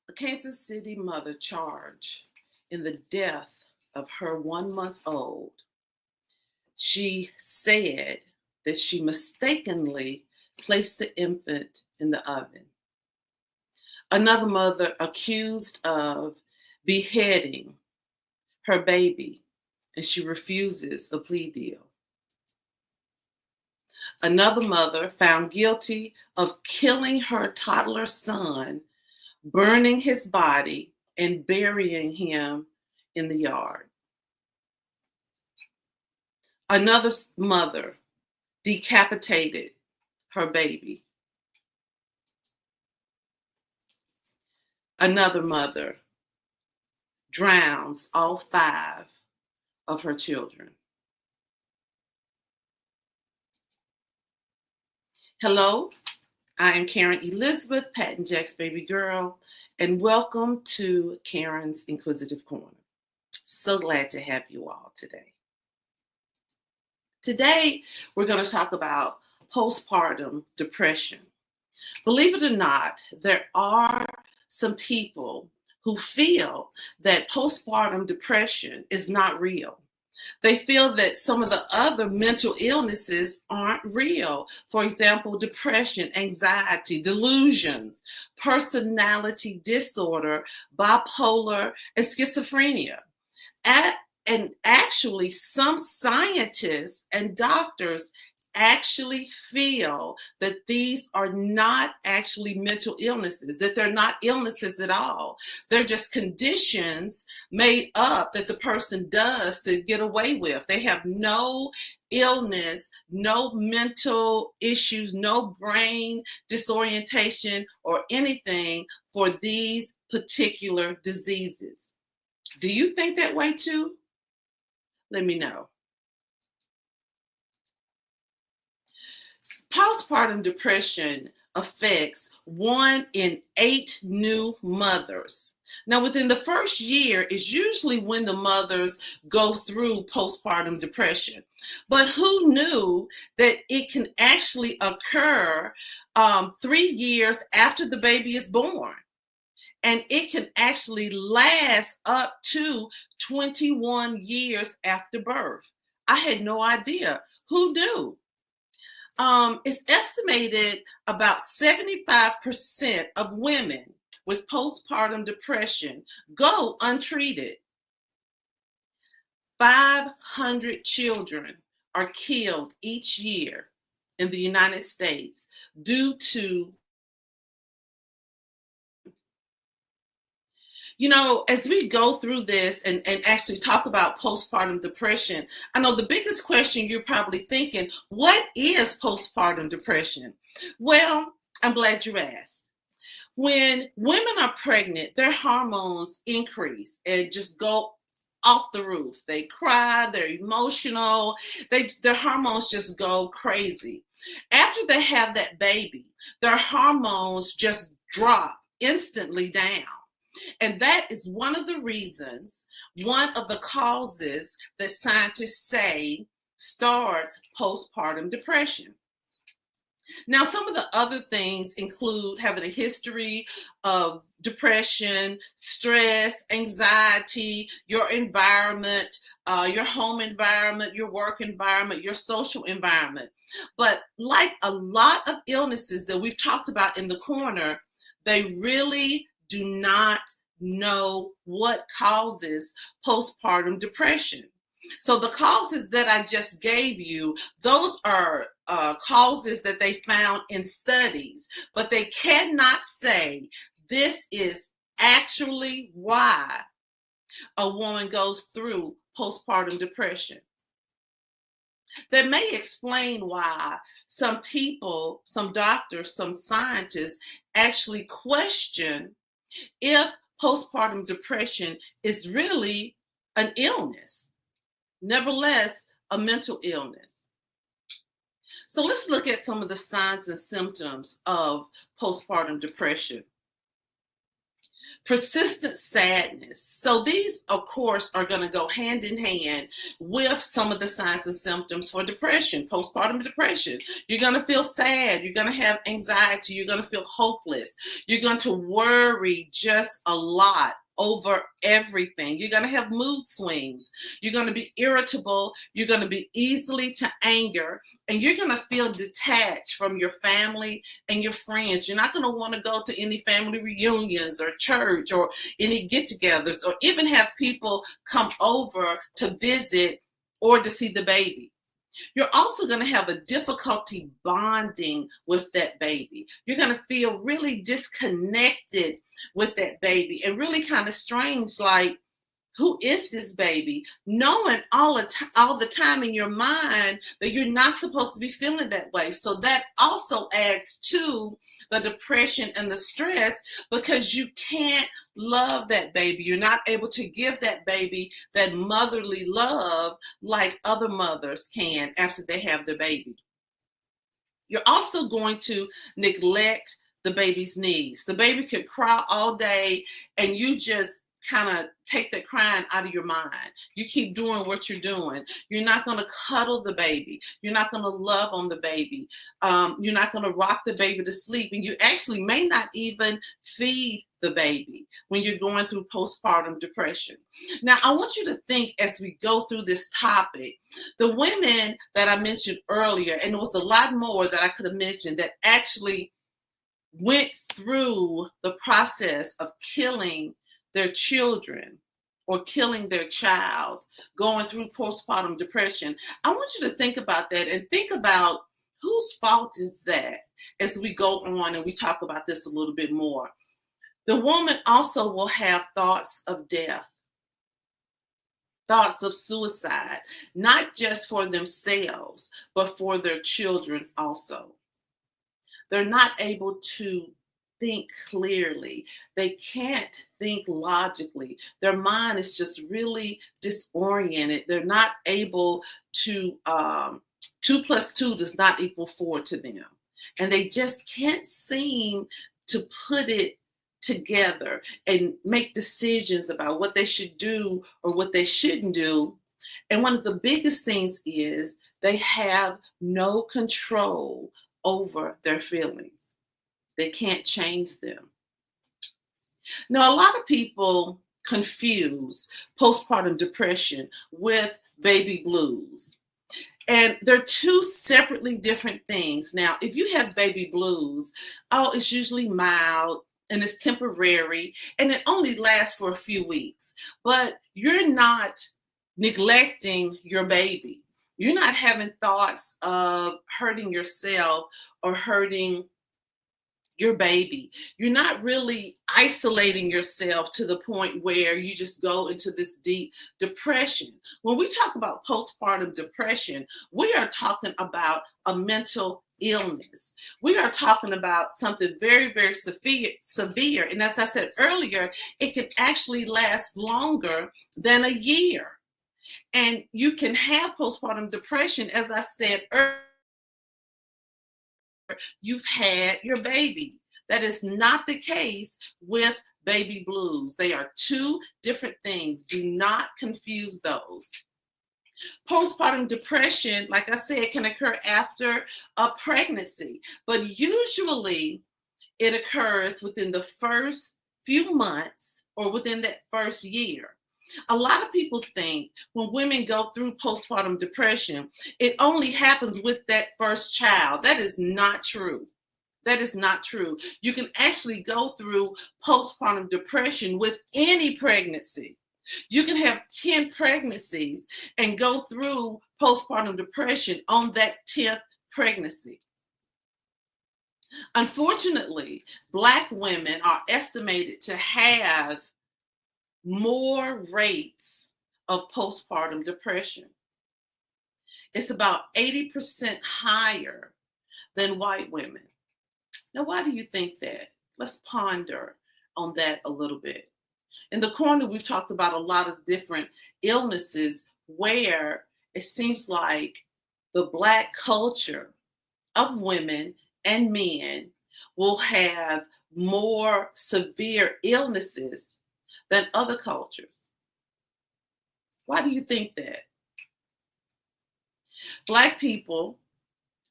A Kansas City mother charged in the death of her 1 month old. She said that she mistakenly placed the infant in the oven. Another mother accused of beheading her baby, and she refuses a plea deal. Another mother found guilty of killing her toddler son, burning his body, and burying him in the yard. Another mother decapitated her baby. Another mother drowns all 5 of her children. Hello, I am Karen Elizabeth, Patton Jack's baby girl, and welcome to Karen's Inquisitive Corner. So glad to have you all today. Today, we're going to talk about postpartum depression. Believe it or not, there are some people who feel that postpartum depression is not real. They feel that some of the other mental illnesses aren't real. For example, depression, anxiety, delusions, personality disorder, bipolar, and schizophrenia. And actually, some scientists and doctors actually feel that these are not actually mental illnesses, that they're not illnesses at all. They're just conditions made up that the person does to get away with. They have no illness, no mental issues, no brain disorientation or anything for these particular diseases. Do you think that way too? Let me know. Postpartum depression affects 1 in 8 new mothers. Now, within the first year is usually when the mothers go through postpartum depression. But who knew that it can actually occur 3 years after the baby is born? And it can actually last up to 21 years after birth. I had no idea. Who knew? It's estimated about 75% of women with postpartum depression go untreated. 500 children are killed each year in the United States due to, as we go through this and actually talk about postpartum depression, I know the biggest question you're probably thinking, what is postpartum depression? Well, I'm glad you asked. When women are pregnant, their hormones increase and just go off the roof. They cry, they're emotional, their hormones just go crazy. After they have that baby, their hormones just drop instantly down. And that is one of the reasons, one of the causes that scientists say starts postpartum depression. Now, some of the other things include having a history of depression, stress, anxiety, your environment, your home environment, your work environment, your social environment. But like a lot of illnesses that we've talked about in the corner, they really do not know what causes postpartum depression. So the causes that I just gave you, those are causes that they found in studies, but they cannot say this is actually why a woman goes through postpartum depression. That may explain why some people, some doctors, some scientists actually question if postpartum depression is really an illness, nevertheless, a mental illness. So let's look at some of the signs and symptoms of postpartum depression. Persistent sadness. So these, of course, are going to go hand in hand with some of the signs and symptoms for depression, postpartum depression. You're going to feel sad. You're going to have anxiety. You're going to feel hopeless. You're going to worry just a lot over everything. You're going to have mood swings. You're going to be irritable. You're going to be easily to anger, and you're going to feel detached from your family and your friends. You're not going to want to go to any family reunions or church or any get-togethers, or even have people come over to visit or to see the baby. You're also going to have a difficulty bonding with that baby. You're going to feel really disconnected with that baby and really kind of strange, like, who is this baby? Knowing all the time in your mind that you're not supposed to be feeling that way. So that also adds to the depression and the stress, because you can't love that baby. You're not able to give that baby that motherly love like other mothers can after they have the baby. You're also going to neglect the baby's needs. The baby could cry all day and you just kind of take that crying out of your mind. You keep doing what you're doing. You're not going to cuddle the baby. You're not going to love on the baby. You're not going to rock the baby to sleep. And you actually may not even feed the baby when you're going through postpartum depression. Now, I want you to think as we go through this topic, the women that I mentioned earlier, and there was a lot more that I could have mentioned that actually went through the process of killing their children or killing their child, going through postpartum depression. I want you to think about that and think about whose fault is that as we go on and we talk about this a little bit more. The woman also will have thoughts of death, thoughts of suicide, not just for themselves, but for their children also. They're not able to think clearly. They can't think logically. Their mind is just really disoriented. They're not able to, 2 plus 2 does not equal 4 to them. And they just can't seem to put it together and make decisions about what they should do or what they shouldn't do. And one of the biggest things is they have no control over their feelings. They can't change them. Now, a lot of people confuse postpartum depression with baby blues. And they're two separately different things. Now, if you have baby blues, it's usually mild and it's temporary and it only lasts for a few weeks. But you're not neglecting your baby. You're not having thoughts of hurting yourself or hurting your baby. You're not really isolating yourself to the point where you just go into this deep depression. When we talk about postpartum depression, we are talking about a mental illness. We are talking about something very, very severe. And as I said earlier, it can actually last longer than a year. And you can have postpartum depression, as I said earlier, you've had your baby. That is not the case with baby blues. They are two different things. Do not confuse those. Postpartum depression, like I said, can occur after a pregnancy, but usually it occurs within the first few months or within that first year. A lot of people think when women go through postpartum depression, it only happens with that first child. That is not true. That is not true. You can actually go through postpartum depression with any pregnancy. You can have 10 pregnancies and go through postpartum depression on that 10th pregnancy. Unfortunately, Black women are estimated to have more rates of postpartum depression. It's about 80% higher than white women. Now, why do you think that? Let's ponder on that a little bit. In the corner, we've talked about a lot of different illnesses where it seems like the Black culture of women and men will have more severe illnesses than other cultures. Why do you think that? Black people,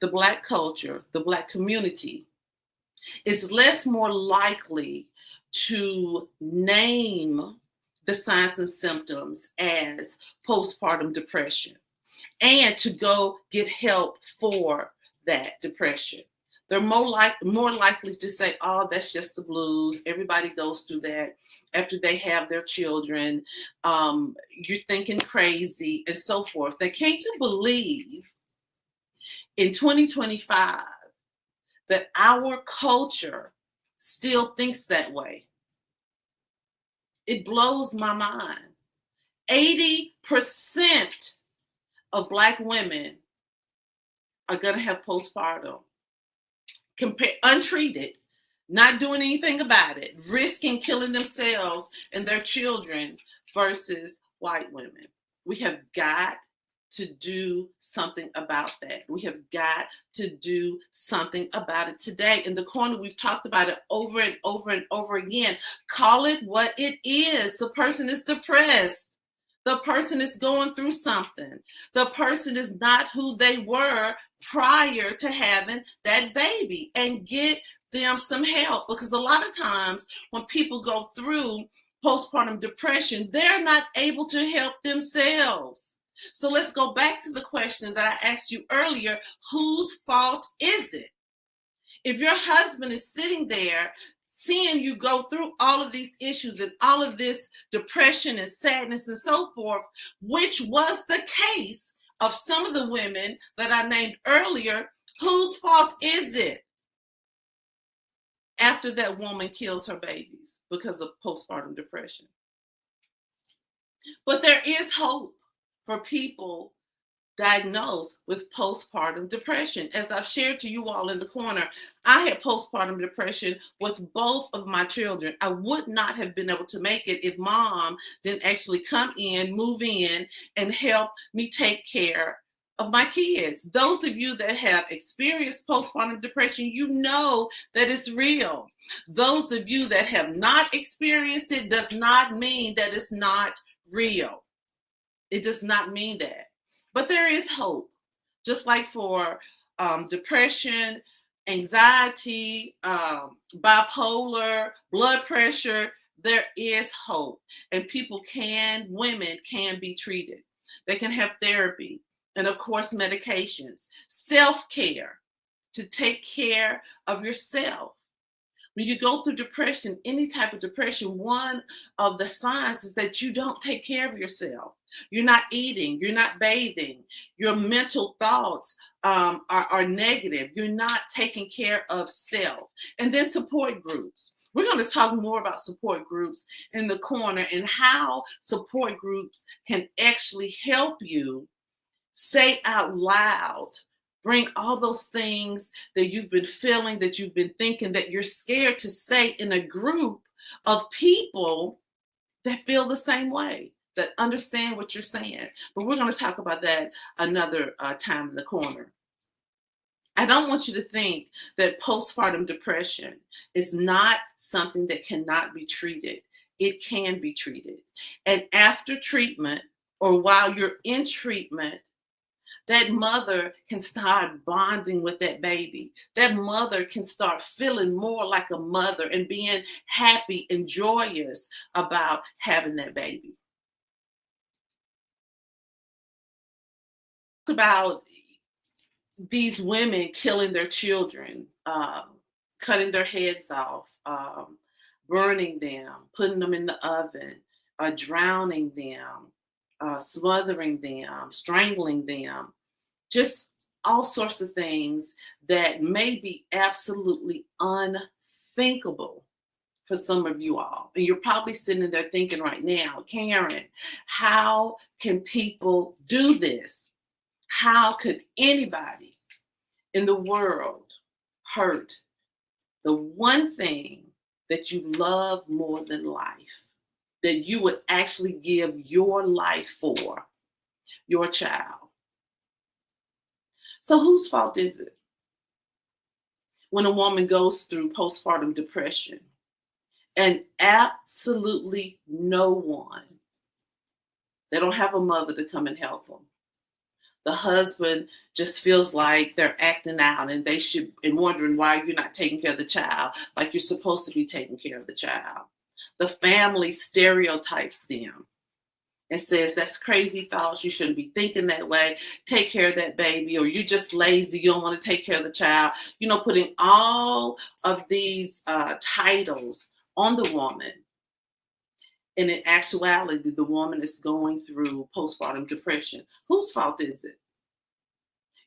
the Black culture, the Black community is more likely to name the signs and symptoms as postpartum depression and to go get help for that depression. They're more likely to say, oh, that's just the blues. Everybody goes through that after they have their children. You're thinking crazy and so forth. They can't believe in 2025 that our culture still thinks that way. It blows my mind. 80% of Black women are going to have postpartum. Untreated, not doing anything about it, risking killing themselves and their children versus white women. We have got to do something about that. We have got to do something about it today. In the corner, we've talked about it over and over and over again. Call it what it is. The person is depressed. The person is going through something. The person is not who they were prior to having that baby, and get them some help. Because a lot of times when people go through postpartum depression, they're not able to help themselves. So let's go back to the question that I asked you earlier. Whose fault is it? If your husband is sitting there seeing you go through all of these issues and all of this depression and sadness and so forth, which was the case of some of the women that I named earlier, whose fault is it after that woman kills her babies because of postpartum depression? But there is hope for people diagnosed with postpartum depression. As I've shared to you all in the corner, I had postpartum depression with both of my children. I would not have been able to make it if mom didn't actually come in, move in, and help me take care of my kids. Those of you that have experienced postpartum depression, you know that it's real. Those of you that have not experienced it does not mean that it's not real. It does not mean that. But there is hope. Just like for depression, anxiety, bipolar, blood pressure, there is hope. And women can be treated. They can have therapy and, of course, medications, self-care to take care of yourself. When you go through depression, any type of depression, one of the signs is that you don't take care of yourself. You're not eating, you're not bathing, your mental thoughts are negative. You're not taking care of self. And then support groups. We're going to talk more about support groups in the corner and how support groups can actually help you say out loud, bring all those things that you've been feeling, that you've been thinking, that you're scared to say in a group of people that feel the same way, that understand what you're saying. But we're going to talk about that another time in the corner. I don't want you to think that postpartum depression is not something that cannot be treated. It can be treated. And after treatment, or while you're in treatment, that mother can start bonding with that baby. That mother can start feeling more like a mother and being happy and joyous about having that baby. About these women killing their children, cutting their heads off, burning them, putting them in the oven, drowning them, smothering them, strangling them, just all sorts of things that may be absolutely unthinkable for some of you all. And you're probably sitting there thinking right now, Karen, how can people do this? How could anybody in the world hurt the one thing that you love more than life, that you would actually give your life for, your child? So whose fault is it? when a woman goes through postpartum depression and absolutely no one, they don't have a mother to come and help them. The husband just feels like they're acting out and and wondering why you're not taking care of the child like you're supposed to be taking care of the child. The family stereotypes them and says, that's crazy thoughts. You shouldn't be thinking that way. Take care of that baby, or you're just lazy. You don't want to take care of the child. Putting all of these titles on the woman. And in actuality, the woman is going through postpartum depression. Whose fault is it?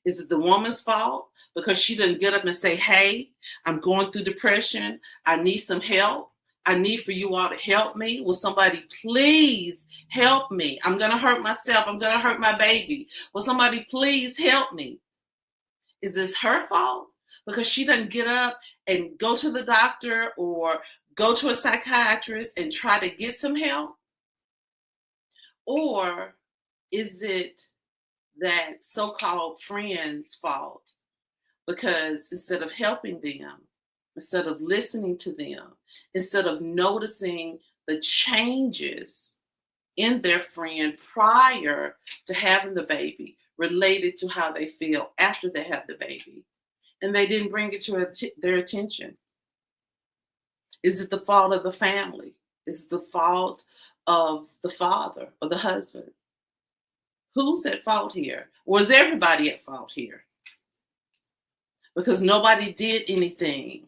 Is it the woman's fault because she didn't get up and say, hey, I'm going through depression. I need some help. I need for you all to help me. Will somebody please help me? I'm going to hurt myself. I'm going to hurt my baby. Will somebody please help me? Is this her fault because she doesn't get up and go to the doctor or go to a psychiatrist and try to get some help? Or is it that so-called friend's fault because instead of helping them, instead of listening to them, instead of noticing the changes in their friend prior to having the baby related to how they feel after they have the baby, and they didn't bring it to their attention? Is it the fault of the family? Is it the fault of the father or the husband? Who's at fault here? Or is everybody at fault here? Because nobody did anything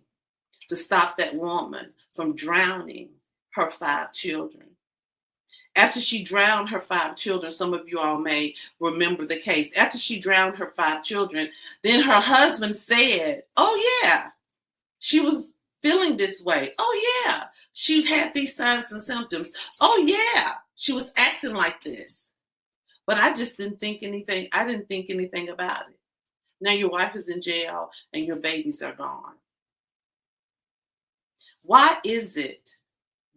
to stop that woman from drowning her 5 children. After she drowned her 5 children, some of you all may remember the case. After she drowned her 5 children, then her husband said, oh yeah, she was feeling this way. Oh yeah, she had these signs and symptoms. Oh yeah, she was acting like this. But I just didn't think anything. I didn't think anything about it. Now your wife is in jail and your babies are gone. Why is it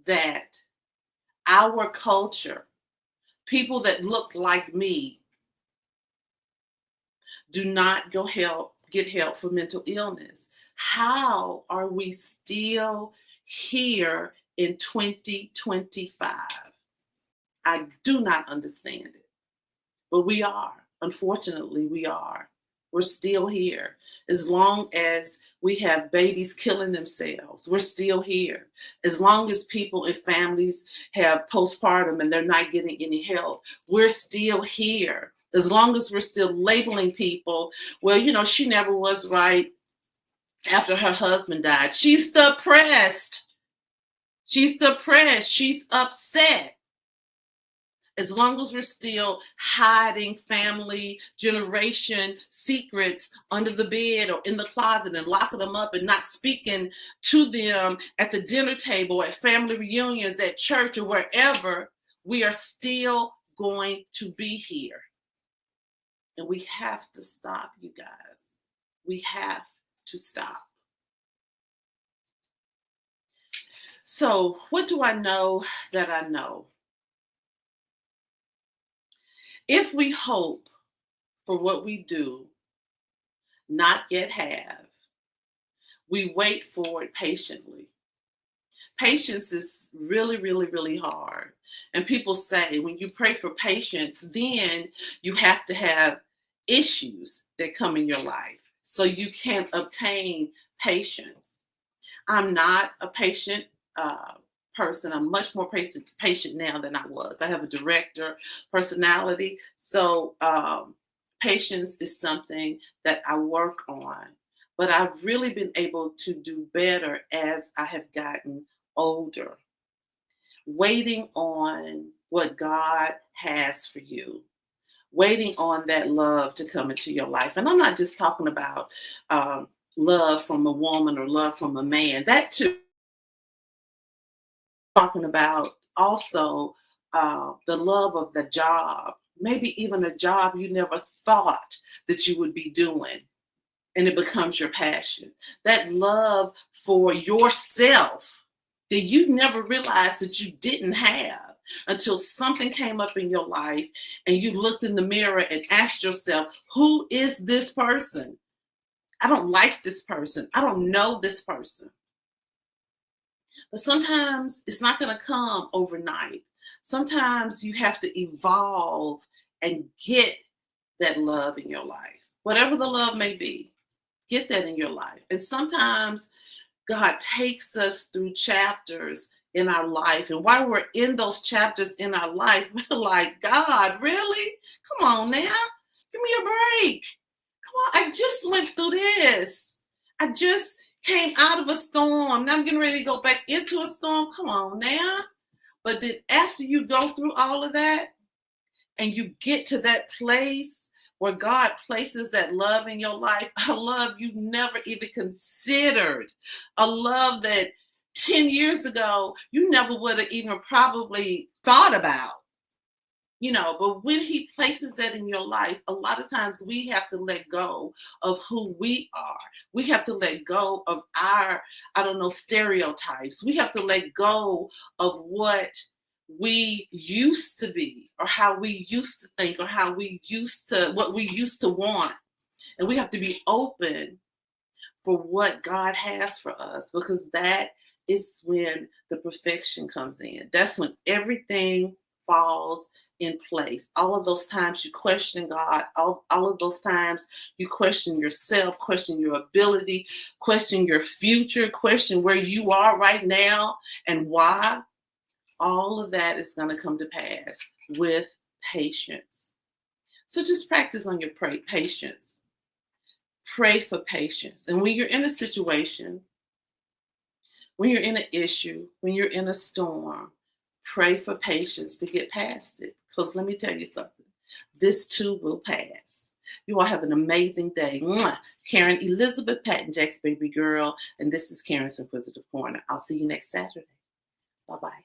that our culture, people that look like me, do not get help for mental illness? How are we still here in 2025? I do not understand it. But we are. Unfortunately, we are. We're still here. As long as we have babies killing themselves, we're still here. As long as people and families have postpartum and they're not getting any help, we're still here. As long as we're still labeling people, well, she never was right after her husband died. She's depressed. She's depressed. She's upset. As long as we're still hiding family generation secrets under the bed or in the closet and locking them up and not speaking to them at the dinner table, at family reunions, at church, or wherever, we are still going to be here. And we have to stop, you guys. We have to stop. So, what do I know that I know? If we hope for what we do not yet have, we wait for it patiently. Patience is really, really, really hard. And people say when you pray for patience, then you have to have issues that come in your life so you can obtain patience. I'm not a patient person. I'm much more patient now than I was. I have a director personality. So patience is something that I work on. But I've really been able to do better as I have gotten older. Waiting on what God has for you. Waiting on that love to come into your life. And I'm not just talking about love from a woman or love from a man. That too. Talking about also the love of the job, maybe even a job you never thought that you would be doing, and it becomes your passion. That love for yourself that you never realized that you didn't have until something came up in your life and you looked in the mirror and asked yourself, who is this person? I don't like this person. I don't know this person. But sometimes it's not going to come overnight. Sometimes you have to evolve and get that love in your life. Whatever the love may be, get that in your life. And sometimes God takes us through chapters in our life. And while we're in those chapters in our life, we're like, God, really? Come on now. Give me a break. Come on. I just went through this. I just came out of a storm. Now I'm getting ready to go back into a storm. Come on now. But then after you go through all of that and you get to that place where God places that love in your life, a love you never even considered, a love that 10 years ago you never would have even probably thought about. But when he places that in your life, a lot of times we have to let go of who we are. We have to let go of our, stereotypes. We have to let go of what we used to be, or how we used to think, or what we used to want. And we have to be open for what God has for us, because that is when the perfection comes in. That's when everything falls in place. All of those times you question God, all of those times you question yourself, question your ability, question your future, question where you are right now and why. All of that is going to come to pass with patience. So just practice on your patience. Pray for patience. And when you're in a situation, when you're in an issue, when you're in a storm, pray for patience to get past it. Because let me tell you something, this too will pass. You all have an amazing day. Mwah. Karen Elizabeth Patton Jack's baby girl, and this is Karen's Inquisitive Corner. I'll see you next Saturday. Bye-bye.